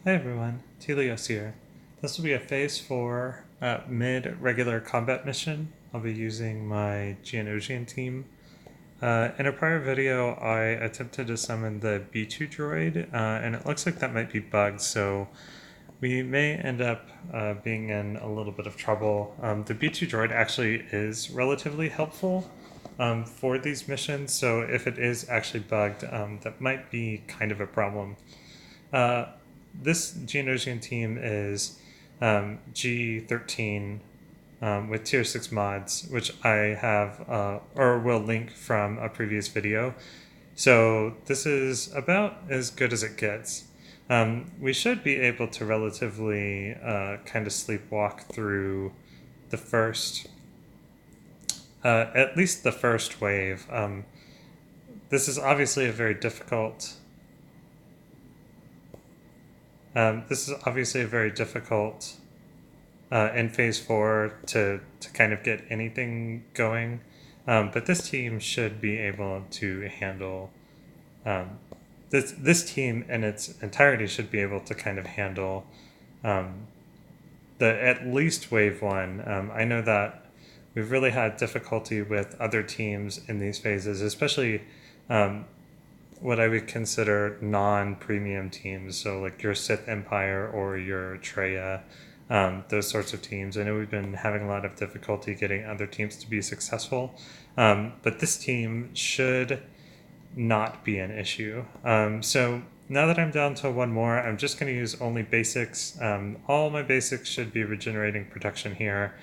Hi everyone, Telios here. This will be a Phase 4 mid-regular combat mission. I'll be using my Geonosian team. In a prior video, I attempted to summon the B2 droid, and it looks like that might be bugged, so we may end up being in a little bit of trouble. The B2 droid actually is relatively helpful for these missions, so if it is actually bugged, that might be kind of a problem. Uh, this Geonosian team is G13 with tier 6 mods, which I have or will link from a previous video. So this is about as good as it gets. We should be able to relatively kind of sleepwalk through the first, at least the first wave. This is obviously a very difficult in phase 4 to kind of get anything going, but this team should be able to handle this team in its entirety should be able to kind of handle the at least wave 1. I know that we've really had difficulty with other teams in these phases, especially what I would consider non-premium teams, so like your Sith Empire or your Treya, those sorts of teams. I know we've been having a lot of difficulty getting other teams to be successful, but this team should not be an issue. So now that I'm down to one more, I'm just going to use only basics. All my basics should be regenerating protection here.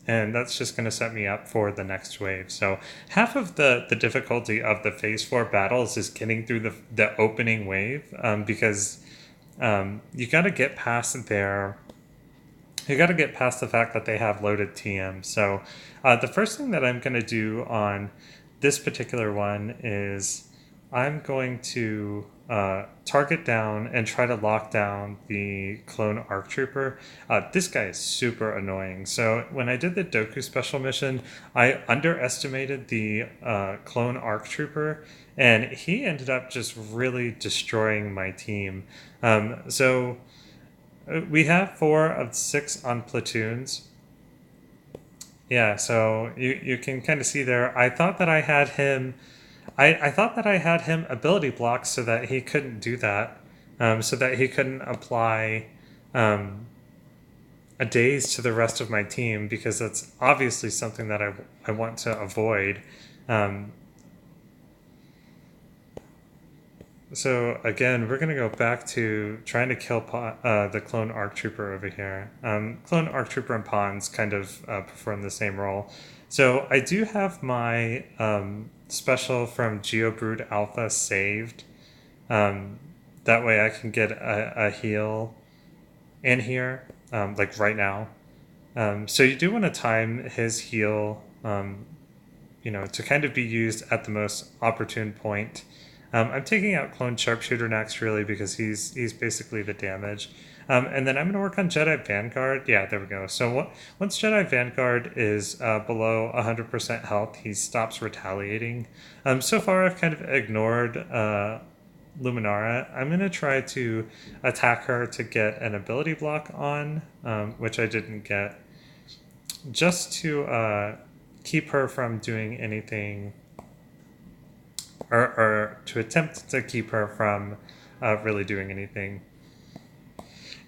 And that's just going to set me up for the next wave. So half of the difficulty of the phase 4 battles is getting through the opening wave, because you got to get past their you got to get past the fact that they have loaded TM. So the first thing that I'm going to do on this particular one is I'm going to target down and try to lock down the clone ARC Trooper. This guy is super annoying. So when I did the Doku special mission, I underestimated the clone ARC Trooper, and he ended up just really destroying my team. So we have 4 of 6 on platoons. Yeah, so you can kind of see there. I thought that I had him. I thought that I had him ability blocked so that he couldn't do that, so that he couldn't apply a daze to the rest of my team, because that's obviously something that I want to avoid. So again, we're going to go back to trying to kill the clone ARC Trooper over here. Clone ARC Trooper and Pawns kind of perform the same role. So I do have my special from GeoBrood Alpha saved. That way I can get a heal in here, like right now. So you do want to time his heal, to kind of be used at the most opportune point. I'm taking out Clone Sharpshooter next, really, because he's basically the damage. And then I'm going to work on Jedi Vanguard. Yeah, there we go. So once Jedi Vanguard is below 100% health, he stops retaliating. So far, I've kind of ignored Luminara. I'm going to try to attack her to get an ability block on, which I didn't get, just to keep her from doing anything, or to attempt to keep her from really doing anything.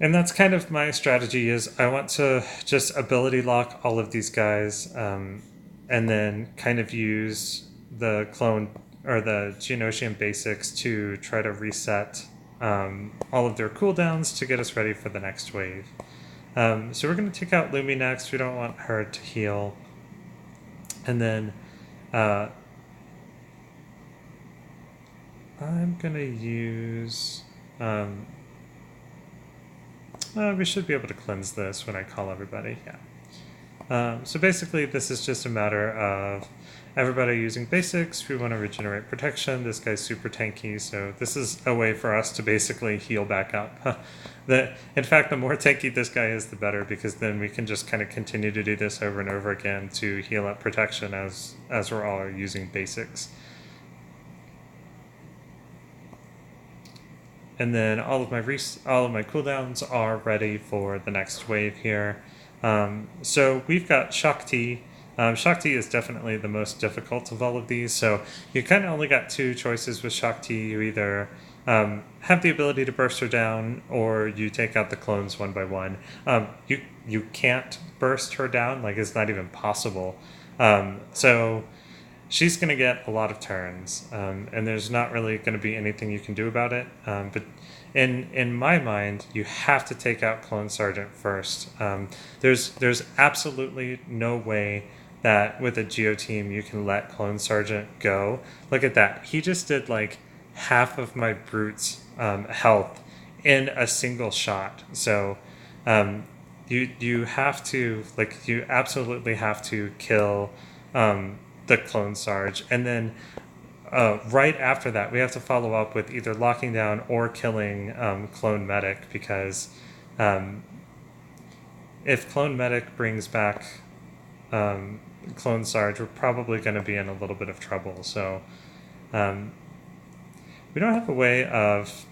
And that's kind of my strategy, is I want to just ability lock all of these guys, and then kind of use the clone or the Geonosian basics to try to reset all of their cooldowns to get us ready for the next wave. So we're going to take out Lumi next. We don't want her to heal. And then I'm going to use... we should be able to cleanse this when I call everybody, yeah. So basically this is just a matter of everybody using basics. We want to regenerate protection. This guy's super tanky, so this is a way for us to basically heal back up. In fact, the more tanky this guy is, the better, because then we can just kind of continue to do this over and over again to heal up protection as we're all using basics. and then all of my cooldowns are ready for the next wave here. So we've got Shakti. Shakti is definitely the most difficult of all of these. So you kind of only got two choices with Shakti. You either have the ability to burst her down, or you take out the clones one by one. You can't burst her down; like it's not even possible. So she's going to get a lot of turns, and there's not really going to be anything you can do about it. But in my mind, you have to take out Clone Sergeant first. There's absolutely no way that with a Geo team you can let Clone Sergeant go. Look at that. He just did like half of my Brute's health in a single shot. So you have to, like, you absolutely have to kill the Clone Sarge, and then right after that we have to follow up with either locking down or killing Clone Medic, because if Clone Medic brings back Clone Sarge, we're probably going to be in a little bit of trouble. So we don't have a way of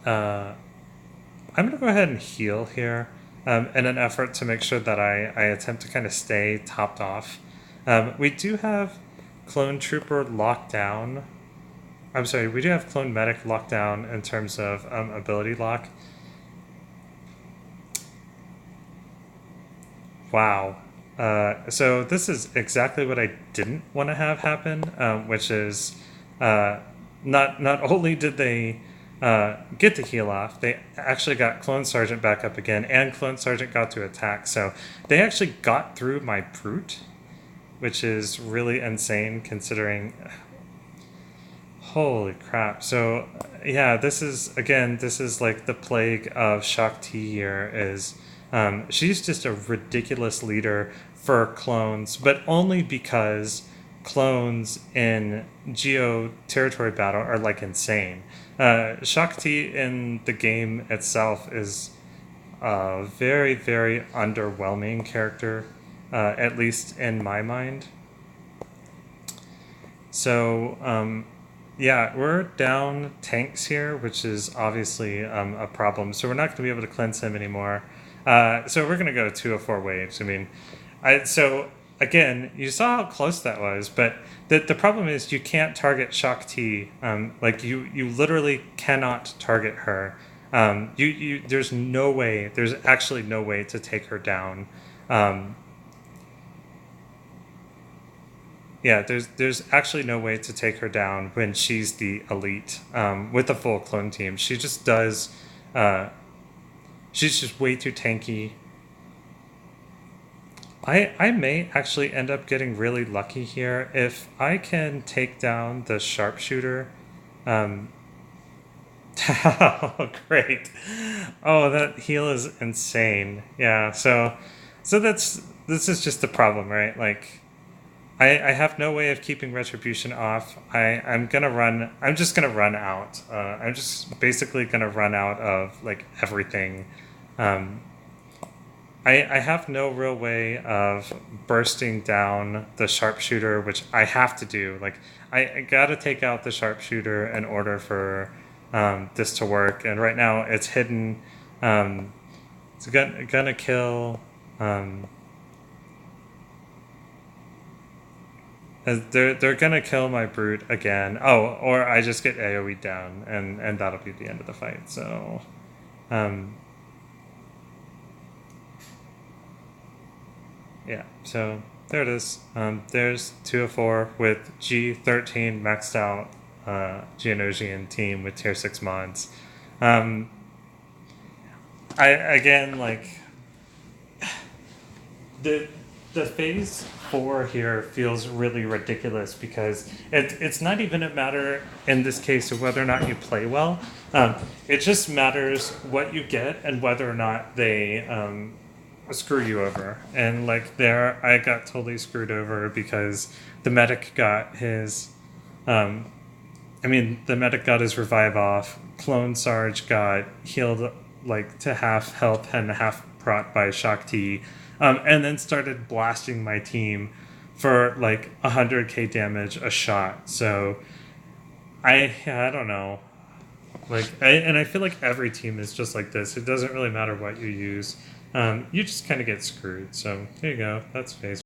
I'm going to go ahead and heal here in an effort to make sure that I attempt to kind of stay topped off. We do have Clone Trooper locked down. I'm sorry, we do have Clone Medic locked down in terms of ability lock. Wow. So this is exactly what I didn't want to have happen, which is not only did they get the heal off, they actually got Clone Sergeant back up again, and Clone Sergeant got to attack. So they actually got through my Brute, which is really insane considering. Holy crap. So yeah, this is like the plague of Shakti here is she's just a ridiculous leader for clones, but only because clones in Geo territory battle are like insane. Shakti in the game itself is a very, very underwhelming character, at least in my mind. So, yeah, we're down tanks here, which is obviously a problem. So we're not going to be able to cleanse him anymore. So we're going to go 204 waves. I mean, so again, you saw how close that was, but the problem is you can't target Shakti. Like you literally cannot target her. There's no way. There's actually no way to take her down. Yeah, there's actually no way to take her down when she's the elite with a full clone team. She just does. She's just way too tanky. I may actually end up getting really lucky here if I can take down the sharpshooter. Oh, great! Oh, that heal is insane. Yeah, so this is just the problem, right? Like, I have no way of keeping retribution off. I'm just gonna run out. I'm just basically gonna run out of like everything. I have no real way of bursting down the sharpshooter, which I have to do. Like I gotta take out the sharpshooter in order for this to work. And right now it's hidden. It's gonna kill. They're gonna kill my Brute again. Oh, or I just get AoE down, and that'll be the end of the fight. So, yeah. So there it is. There's 204 with G13 maxed out Geonosian team with tier 6 mods. I again like the phase 4 here feels really ridiculous because it's not even a matter in this case of whether or not you play well. It just matters what you get and whether or not they screw you over. And like there, I got totally screwed over because the medic got his. The medic got his revive off. Clone Sarge got healed like to half health and half prot by Shakti. And then started blasting my team for like 100k damage a shot. So I don't know. And I feel like every team is just like this. It doesn't really matter what you use. You just kind of get screwed. So there you go. That's phase